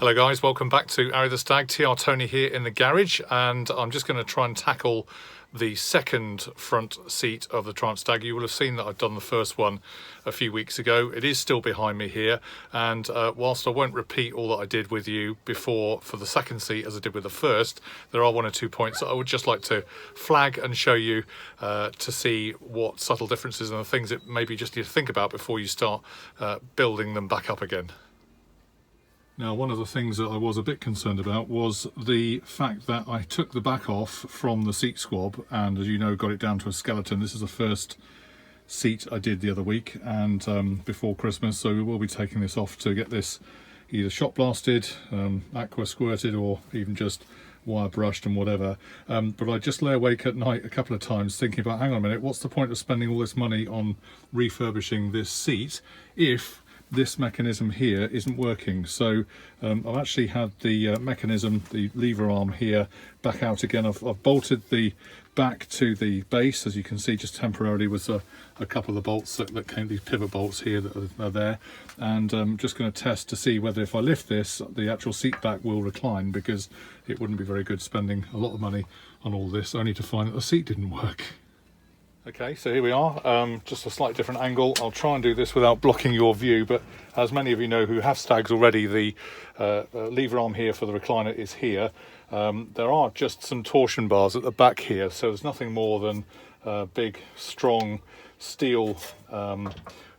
Hello guys, welcome back to Arry The Stag. TR Tony here in the garage, and I'm just going to try and tackle the second front seat of the Triumph Stag. You will have seen that I've done the first one a few weeks ago. It is still behind me here, and whilst I won't repeat all that I did with you before for the second seat as I did with the first, there are one or two points that I would just like to flag and show you to see what subtle differences and the things that maybe you just need to think about before you start building them back up again. Now, one of the things that I was a bit concerned about was the fact that I took the back off from the seat squab and, as you know, got it down to a skeleton. This is the first seat I did the other week and before Christmas, so we will be taking this off to get this either shot blasted, aqua squirted, or even just wire brushed and whatever. But I just lay awake at night a couple of times thinking about, hang on a minute, what's the point of spending all this money on refurbishing this seat if this mechanism here isn't working? So I've actually had the mechanism, the lever arm here, back out again. I've bolted the back to the base, as you can see, just temporarily with a couple of the bolts that came, these pivot bolts here that are there, and I'm just going to test to see whether if I lift this, the actual seat back will recline, because it wouldn't be very good spending a lot of money on all this only to find that the seat didn't work. Okay, so here we are, just a slightly different angle. I'll try and do this without blocking your view, but as many of you know who have Stags already, the lever arm here for the recliner is here. There are just some torsion bars at the back here, so there's nothing more than big, strong steel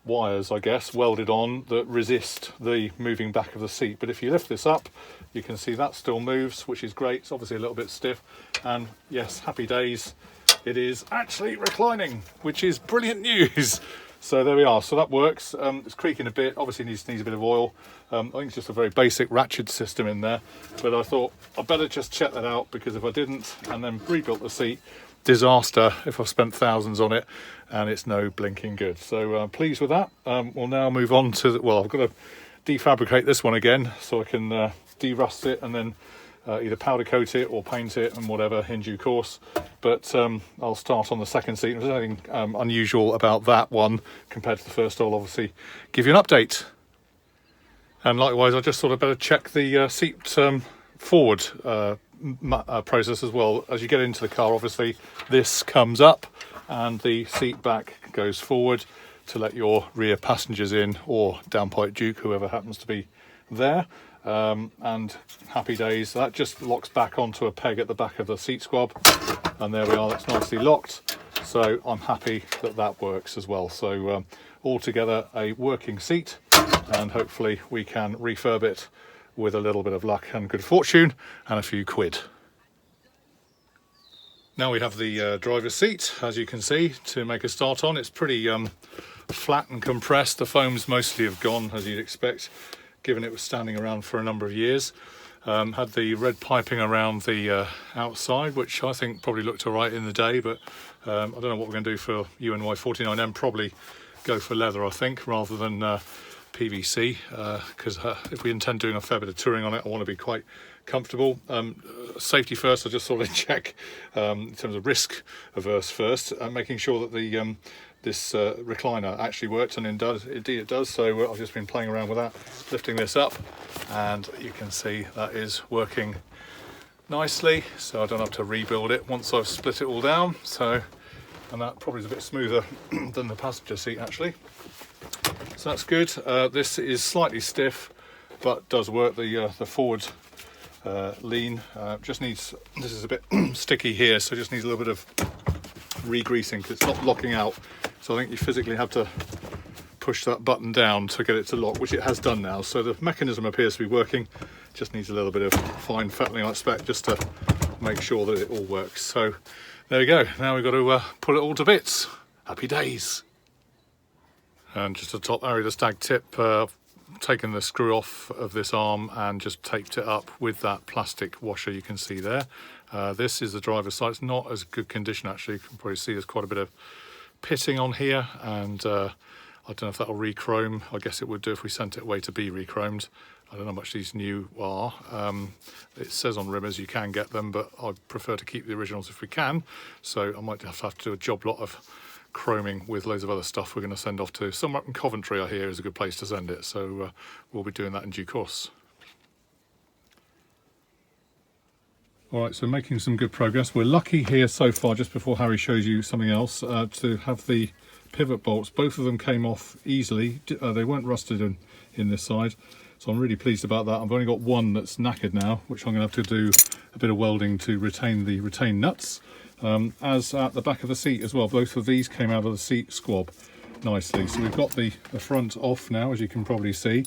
wires, I guess, welded on that resist the moving back of the seat. But if you lift this up, you can see that still moves, which is great. It's obviously a little bit stiff, and yes, happy days. It is actually reclining, which is brilliant news. So there we are. So that works. It's creaking a bit. Obviously needs a bit of oil. I think it's just a very basic ratchet system in there. But I thought I'd better just check that out, because if I didn't and then rebuilt the seat, disaster if I've spent thousands on it and it's no blinking good. So pleased with that. We'll now move on to well, I've got to defabricate this one again so I can de-rust it and then either powder coat it or paint it and whatever in due course. But I'll start on the second seat. If there's anything unusual about that one compared to the first, I'll obviously give you an update. And likewise, I just thought I'd better check the seat forward process as well. As you get into the car, obviously this comes up and the seat back goes forward to let your rear passengers in, or downpipe duke, whoever happens to be there. And happy days, that just locks back onto a peg at the back of the seat squab, and there we are, that's nicely locked. So I'm happy that that works as well. So altogether a working seat, and hopefully we can refurb it with a little bit of luck and good fortune and a few quid. Now we have the driver's seat, as you can see, to make a start on. It's pretty flat and compressed. The foams mostly have gone, as you'd expect, given it was standing around for a number of years. Had the red piping around the outside, which I think probably looked all right in the day, but I don't know what we're going to do for UNY 49M. Probably go for leather, I think, rather than PVC, because if we intend doing a fair bit of touring on it, I want to be quite comfortable. Safety first, I just sort of check in terms of risk averse first, making sure that the this recliner actually works, and indeed it does. So I've just been playing around with that, lifting this up, and you can see that is working nicely, so I don't have to rebuild it once I've split it all down. So, and that probably is a bit smoother than the passenger seat actually, so that's good. This is slightly stiff but does work. The forward lean just needs, this is a bit sticky here, so it just needs a little bit of re-greasing because it's not locking out. So I think you physically have to push that button down to get it to lock, which it has done now. So the mechanism appears to be working, just needs a little bit of fine fettling, I expect, just to make sure that it all works. So there we go. Now we've got to pull it all to bits. Happy days. And just a top Arry The Stag tip, I've taken the screw off of this arm and just taped it up with that plastic washer you can see there. This is the driver's side. It's not as good condition actually. You can probably see there's quite a bit of pitting on here, and I don't know if that'll re-chrome. I guess it would do if we sent it away to be re-chromed. I don't know how much these new are. It says on Rimmers you can get them, but I prefer to keep the originals if we can. So I might have to do a job lot of chroming with loads of other stuff we're going to send off to somewhere in Coventry. I hear is a good place to send it, so we'll be doing that in due course. All right, so making some good progress. We're lucky here so far, just before Harry shows you something else, to have the pivot bolts. Both of them came off easily. They weren't rusted in this side, so I'm really pleased about that. I've only got one that's knackered now, which I'm going to have to do a bit of welding to retain the retained nuts. As at the back of the seat as well, both of these came out of the seat squab nicely. So we've got the front off now, as you can probably see.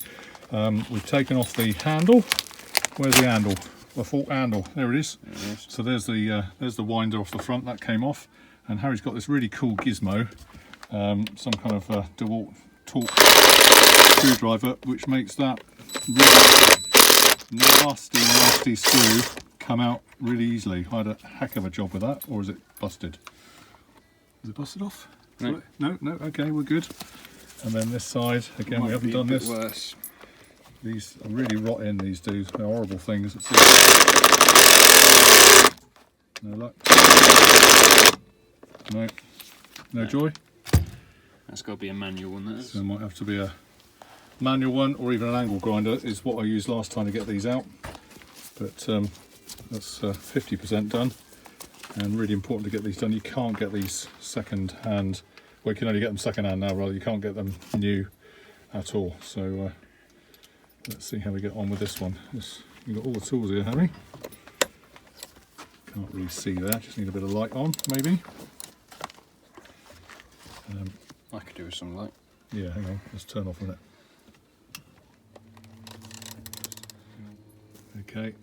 We've taken off the handle. Where's the handle? The fork handle, there it is. So there's the winder off the front, that came off, and Harry's got this really cool gizmo, some kind of DeWalt torque screwdriver, which makes that really nasty screw come out really easily. I had a heck of a job with that. Or is it busted? Is it busted off? No. No, okay, we're good. And then this side, again, we haven't done this. Worse. These are really rotten, these dudes. They're horrible things. No luck. No joy. That's got to be a manual one, that is. So it might have to be a manual one, or even an angle grinder is what I used last time to get these out. But that's 50% done, and really important to get these done. You can't get these second hand. Well, you can only get them second hand now, rather. You can't get them new at all. So let's see how we get on with this one. You've got all the tools here, Harry. Can't really see there, just need a bit of light on, maybe. I could do with some light. Yeah, hang on, let's turn off a minute. Okay,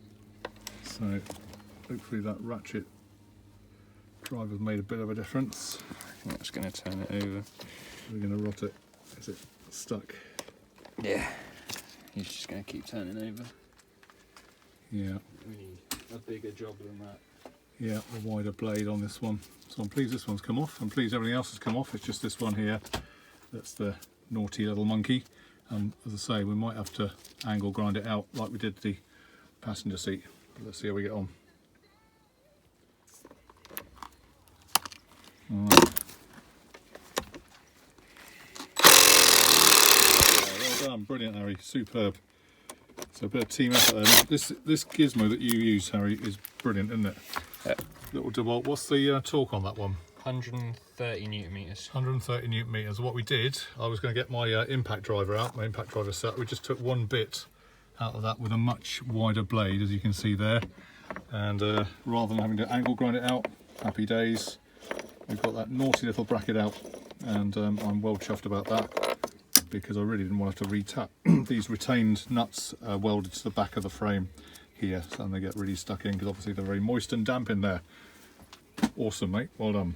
so hopefully that ratchet driver's made a bit of a difference. I think that's going to turn it over. We're going to rot it. Is it stuck? Yeah. He's just going to keep turning over. Yeah. We need a bigger job than that. Yeah, a wider blade on this one. So I'm pleased this one's come off. I'm pleased everything else has come off. It's just this one here that's the naughty little monkey. As I say, we might have to angle grind it out like we did the passenger seat. But let's see how we get on. Right. Well done, brilliant, Harry, superb. So a bit of team effort there. This gizmo that you use, Harry, is brilliant, isn't it? Yeah. Little DeWalt. What's the torque on that one? 130 newton meters. 130 newton meters. What we did, I was going to get my impact driver out, my impact driver set. We just took one bit out of that with a much wider blade, as you can see there. And rather than having to angle grind it out, happy days. We've got that naughty little bracket out, and I'm well chuffed about that, because I really didn't want to have to re-tap. These retained nuts are welded to the back of the frame here, and they get really stuck in because obviously they're very moist and damp in there. Awesome, mate, well done.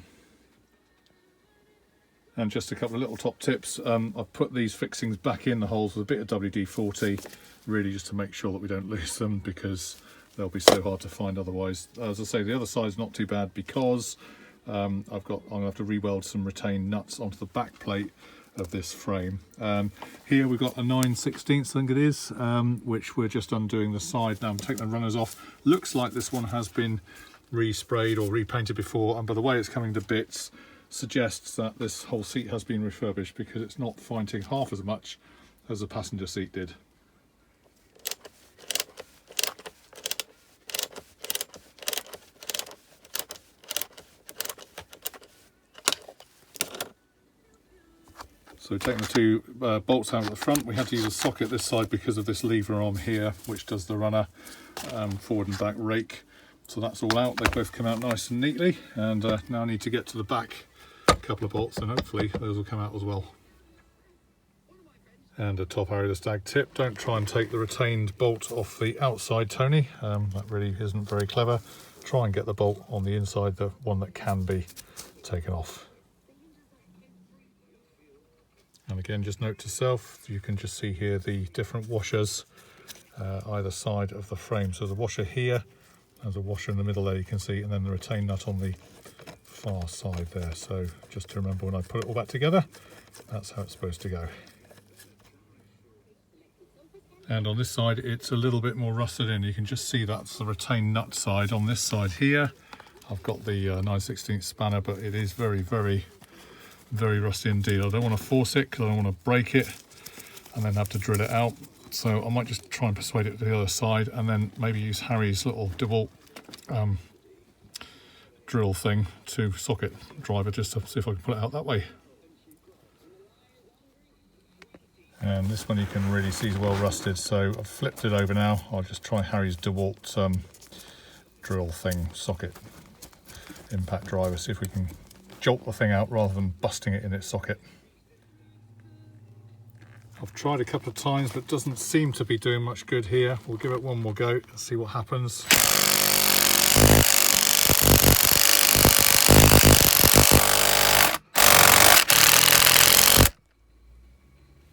And just a couple of little top tips. I've put these fixings back in the holes with a bit of WD-40, really just to make sure that we don't lose them, because they'll be so hard to find otherwise. As I say, the other side's not too bad, because I'm going to have to re-weld some retained nuts onto the back plate of this frame. Here we've got a 9/16, I think it is, which we're just undoing the side now. I'm taking the runners off. Looks like this one has been resprayed or repainted before, and by the way it's coming to bits, suggests that this whole seat has been refurbished, because it's not fighting half as much as the passenger seat did. So taking the two bolts out of the front, we had to use a socket this side because of this lever arm here, which does the runner forward and back rake. So that's all out. They both come out nice and neatly, and now I need to get to the back couple of bolts, and hopefully those will come out as well. And a top Arry The Stag tip: don't try and take the retained bolt off the outside, Tony. That really isn't very clever. Try and get the bolt on the inside, the one that can be taken off. And again, just note to self, you can just see here the different washers either side of the frame. So there's a washer here, there's a washer in the middle there, you can see, and then the retained nut on the far side there. So just to remember, when I put it all back together, that's how it's supposed to go. And on this side, it's a little bit more rusted in. You can just see that's the retained nut side. On this side here, I've got the 9/16 spanner, but it is very, very, very rusty indeed. I don't want to force it because I don't want to break it and then have to drill it out. So I might just try and persuade it to the other side, and then maybe use Harry's little DeWalt drill thing to socket driver, just to see if I can pull it out that way. And this one you can really see is well rusted, so I've flipped it over now. I'll just try Harry's DeWalt drill thing, socket impact driver, see if we can jolt the thing out rather than busting it in its socket. I've tried a couple of times but doesn't seem to be doing much good here. We'll give it one more go and see what happens.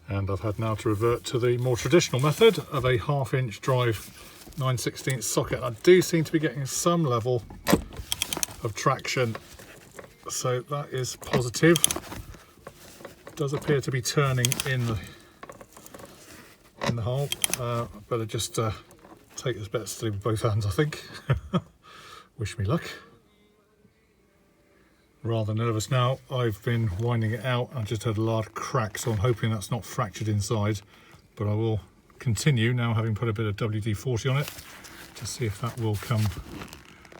And I've had now to revert to the more traditional method of a 1/2 inch drive 9/16 socket. I do seem to be getting some level of traction, so that is positive. It does appear to be turning in the hole. Better just take this bit steady with both hands, I think. Wish me luck. Rather nervous now. I've been winding it out. I just had a large crack, so I'm hoping that's not fractured inside, but I will continue now, having put a bit of WD-40 on it, to see if that will come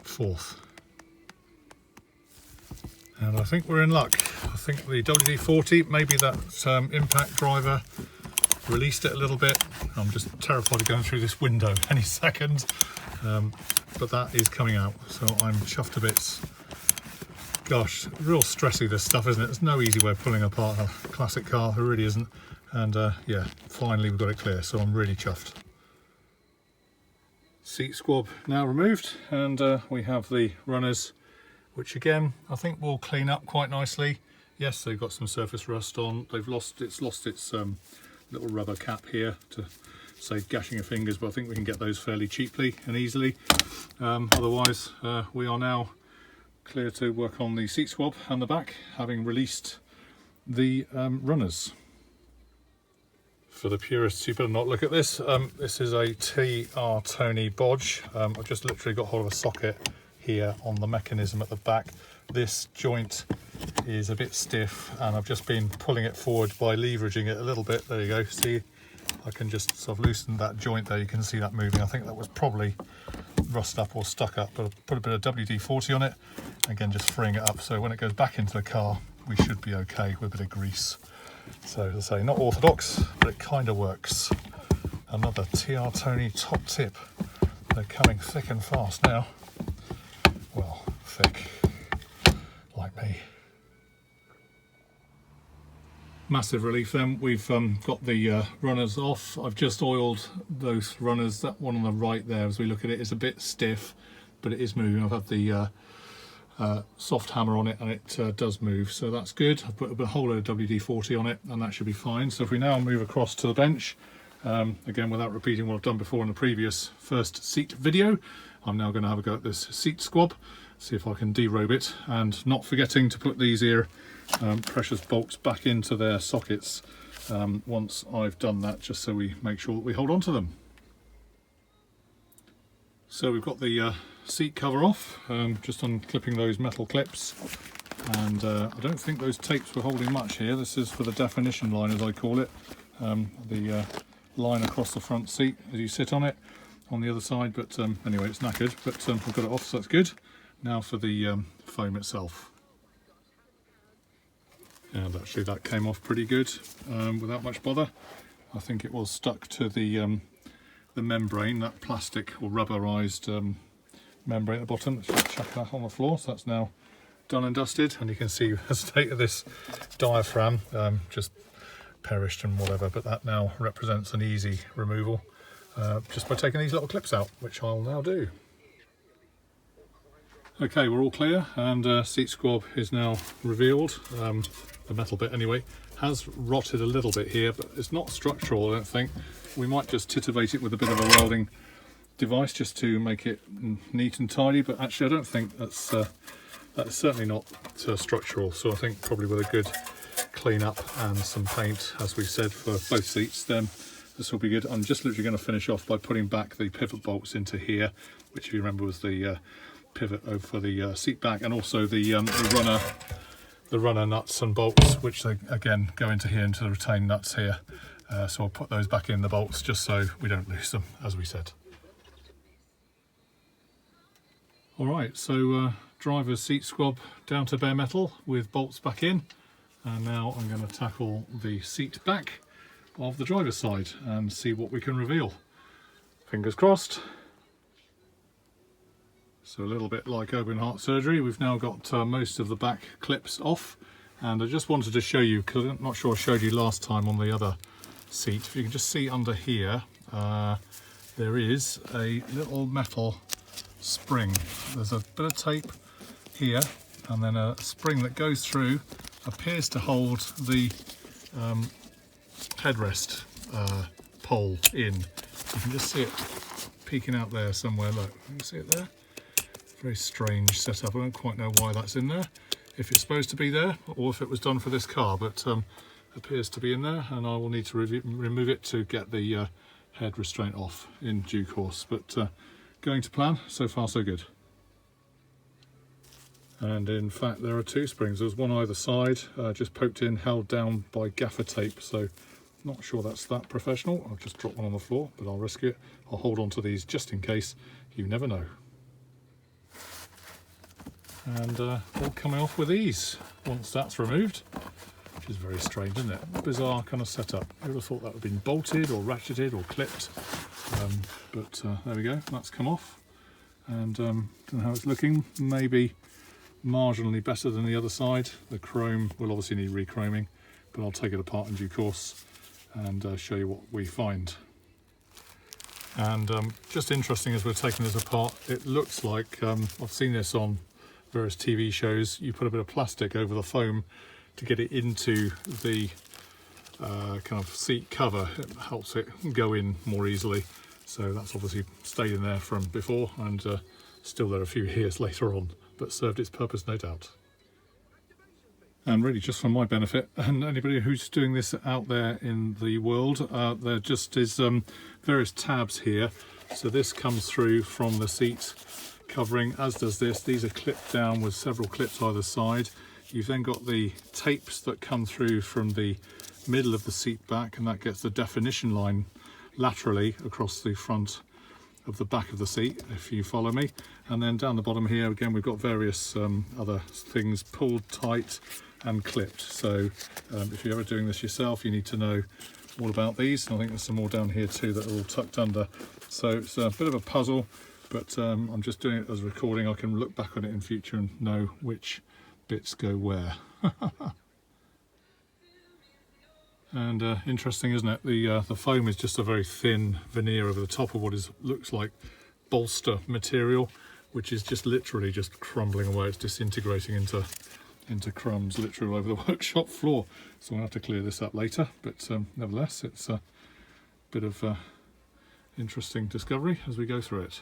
forth. And I think we're in luck. I think the WD-40, maybe that impact driver released it a little bit. I'm just terrified of going through this window any second, but that is coming out, so I'm chuffed to bits. Gosh, real stressy this stuff, isn't it? There's no easy way of pulling apart a classic car, there really isn't. And yeah, finally we've got it clear, so I'm really chuffed. Seat squab now removed, and we have the runners, which again I think will clean up quite nicely. Yes, they've got some surface rust on. It's lost its little rubber cap here to save gashing your fingers, but I think we can get those fairly cheaply and easily. Otherwise, we are now clear to work on the seat swab and the back, having released the runners. For the purists, you better not look at this. This is a TR Tony bodge. I've just literally got hold of a socket here on the mechanism at the back. This joint is a bit stiff, and I've just been pulling it forward by leveraging it a little bit. There you go, see, I can just sort of loosen that joint there. You can see that moving. I think that was probably rust up or stuck up, but I've put a bit of WD-40 on it, again just freeing it up, so when it goes back into the car we should be okay with a bit of grease. So as I say, not orthodox, but it kind of works. Another TR Tony top tip. They're coming thick and fast now. Well, thick, like me. Massive relief then. We've got the runners off. I've just oiled those runners. That one on the right there, as we look at it, is a bit stiff, but it is moving. I've had the soft hammer on it, and it does move, so that's good. I've put a whole load of WD-40 on it, and that should be fine. So if we now move across to the bench, again without repeating what I've done before in the previous first seat video, I'm now going to have a go at this seat squab, see if I can derobe it, and not forgetting to put these here precious bolts back into their sockets once I've done that, just so we make sure that we hold on to them. So we've got the seat cover off, just unclipping those metal clips, and I don't think those tapes were holding much here. This is for the definition line, as I call it, the line across the front seat as you sit on it on the other side, but anyway, it's knackered, but we've got it off, so that's good. Now for the foam itself. And actually that came off pretty good without much bother. I think it was stuck to the membrane, that plastic or rubberized membrane at the bottom. Let's just chuck that on the floor. So that's now done and dusted, and you can see the state of this diaphragm, just perished and whatever, but that now represents an easy removal just by taking these little clips out, which I'll now do. Okay, we're all clear, and seat squab is now revealed. The metal bit anyway has rotted a little bit here, but it's not structural, I don't think. We might just titivate it with a bit of a welding device just to make it neat and tidy, but actually I don't think that's certainly not structural. So I think probably with a good clean up and some paint, as we said, for both seats, then this will be good. I'm just literally going to finish off by putting back the pivot bolts into here, which if you remember was the pivot over for the seat back, and also the runner nuts and bolts, which they again go into here, into the retained nuts here. So I'll put those back in the bolts just so we don't lose them, as we said. Alright, so driver's seat squab down to bare metal with bolts back in, and now I'm going to tackle the seat back of the driver's side and see what we can reveal. Fingers crossed. So a little bit like open heart surgery, we've now got most of the back clips off, and I just wanted to show you, because I'm not sure I showed you last time on the other seat. If you can just see under here, there is a little metal spring. There's a bit of tape here and then a spring that goes through, appears to hold the headrest pole in. You can just see it peeking out there somewhere. Look, you can see it there. Very strange setup. I don't quite know why that's in there, if it's supposed to be there or if it was done for this car, but appears to be in there, and I will need to remove it to get the head restraint off in due course. But going to plan, so far so good. And in fact there are two springs. There's one either side, just poked in, held down by gaffer tape, so not sure that's that professional. I've just dropped one on the floor, but I'll risk it. I'll hold on to these just in case, you never know. And all coming off with ease once that's removed, which is very strange, isn't it? Bizarre kind of setup. I would have thought that would have been bolted or ratcheted or clipped, but there we go, that's come off. And don't know how it's looking, maybe marginally better than the other side. The chrome will obviously need re-chroming, but I'll take it apart in due course and show you what we find. And just interesting, as we're taking this apart, it looks like, I've seen this on various TV shows, you put a bit of plastic over the foam to get it into the kind of seat cover. It helps it go in more easily. So that's obviously stayed in there from before, and still there a few years later on, but served its purpose, no doubt. And really just for my benefit and anybody who's doing this out there in the world, there just is various tabs here. So this comes through from the seat covering, as does this. These are clipped down with several clips either side. You've then got the tapes that come through from the middle of the seat back, and that gets the definition line laterally across the front of the back of the seat, if you follow me. And then down the bottom here again we've got various other things pulled tight and clipped. So if you're ever doing this yourself, you need to know all about these. And I think there's some more down here too that are all tucked under. So it's a bit of a puzzle, but I'm just doing it as a recording. I can look back on it in future and know which bits go where. And interesting, isn't it? The foam is just a very thin veneer over the top of what looks like bolster material, which is just literally just crumbling away. It's disintegrating into crumbs literally all over the workshop floor. So I'll have to clear this up later, but nevertheless it's a bit of interesting discovery as we go through it.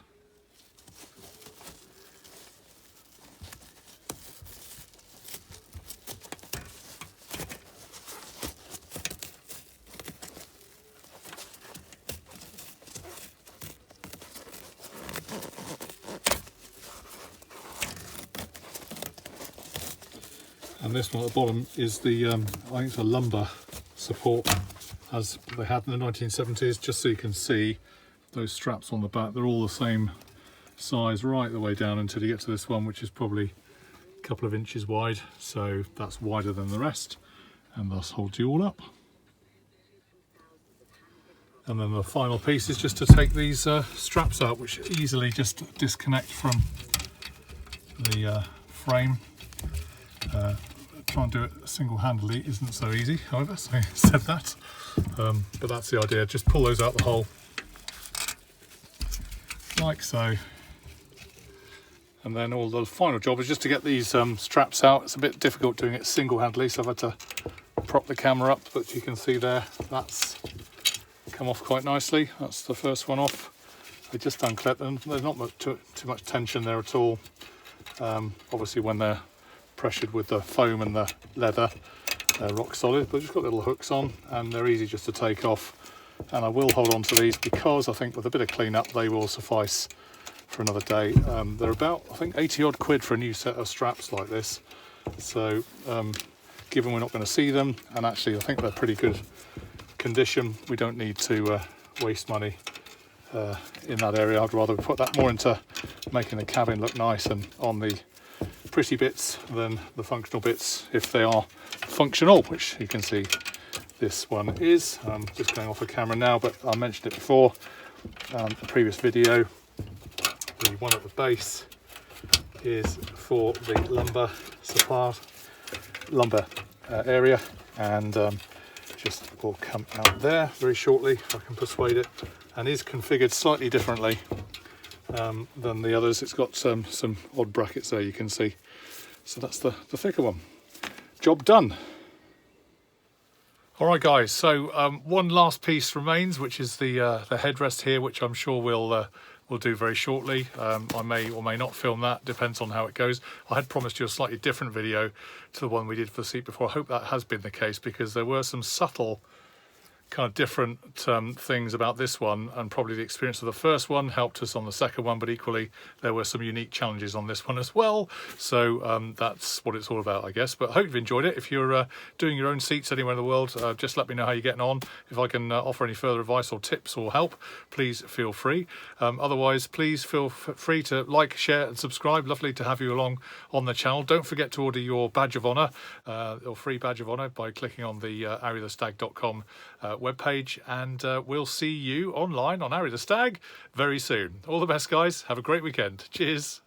And this one at the bottom is the, I think it's a lumbar support, as they had in the 1970s, just so you can see those straps on the back. They're all the same size right the way down until you get to this one, which is probably a couple of inches wide. So that's wider than the rest and thus holds you all up. And then the final piece is just to take these straps out, which easily just disconnect from the frame. Try and do it single-handedly isn't so easy, however, so I said that. But that's the idea, just pull those out the hole, like so. And then all the final job is just to get these straps out. It's a bit difficult doing it single-handedly, so I've had to prop the camera up, but you can see there, that's come off quite nicely. That's the first one off. I just unclip them. There's not too much tension there at all. Obviously when they're pressured with the foam and the leather, they're rock solid, but just got little hooks on and they're easy just to take off. And I will hold on to these because I think with a bit of cleanup they will suffice for another day. They're about, I think, 80 odd quid for a new set of straps like this. So given we're not going to see them, and actually I think they're pretty good condition, we don't need to waste money in that area. I'd rather put that more into making the cabin look nice and on the pretty bits than the functional bits, if they are functional, which you can see this one is. I'm just going off the camera now, but I mentioned it before, the previous video. The one at the base is for the lumbar support, lumbar area, and just will come out there very shortly if I can persuade it, and is configured slightly differently than the others. It's got some odd brackets there, you can see. So that's the thicker one. Job done. All right, guys. So one last piece remains, which is the headrest here, which I'm sure we'll do very shortly. I may or may not film that, depends on how it goes. I had promised you a slightly different video to the one we did for the seat before. I hope that has been the case, because there were some subtle kind of different things about this one, and probably the experience of the first one helped us on the second one, but equally there were some unique challenges on this one as well. So that's what it's all about, I guess. But I hope you've enjoyed it. If you're doing your own seats anywhere in the world, just let me know how you're getting on. If I can offer any further advice or tips or help, please feel free. Otherwise, please feel free to like, share and subscribe. Lovely to have you along on the channel. Don't forget to order your badge of honour, or free badge of honour, by clicking on the arrythestag.com webpage, and we'll see you online on Arry the Stag very soon. All the best, guys. Have a great weekend. Cheers.